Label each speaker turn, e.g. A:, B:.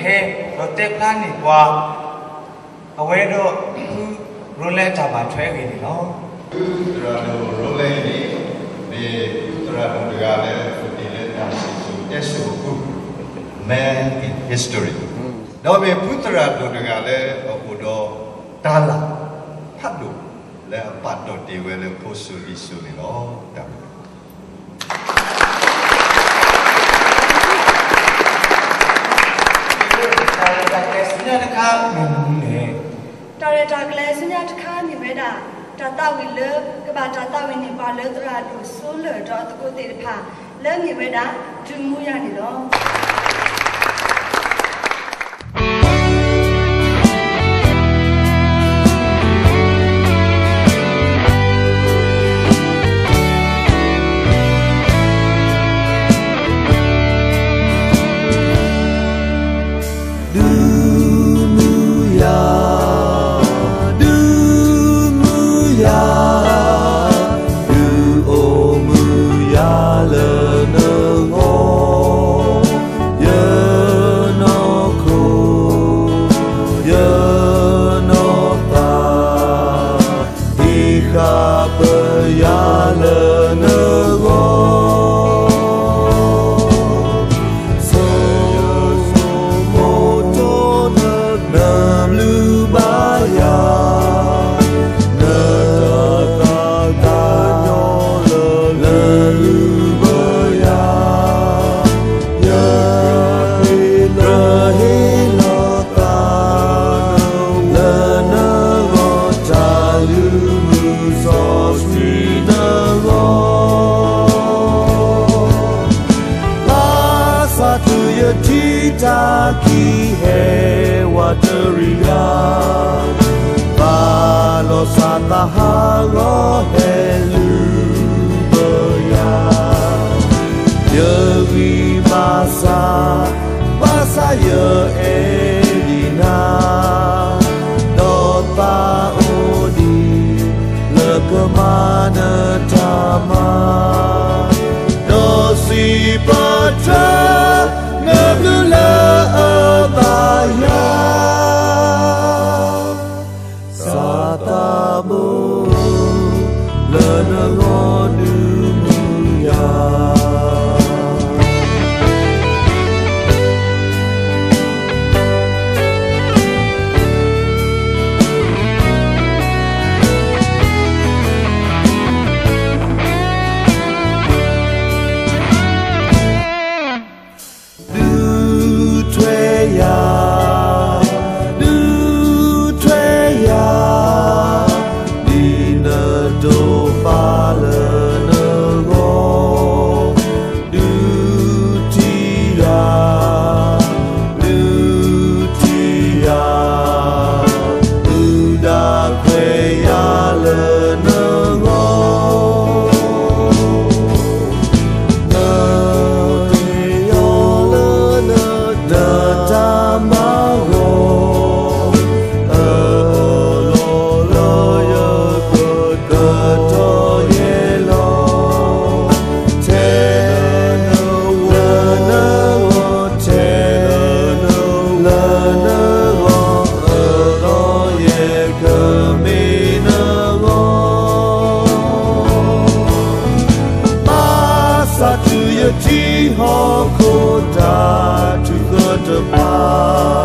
A: he rote plan ni kwa awe do rolle ta ba thwe gi ni no
B: rolle ni Uttara ga le di le ta si yesu ku man in history no be Uttara ga le o do ta la phat do le pat do ti we le posu li su ni no ta
C: Tare takle sunya takha ni beda tata wi le ka ba tata wi ni ba le tra do so le do to ko te pha le ni beda tu mu ya ni lo
D: Taki hai wateria, balo sata halo heluboya. Yewi basa ye elina, nota odi lekemana tama, dosi patra. Satu ya jiho kota tu ke depan.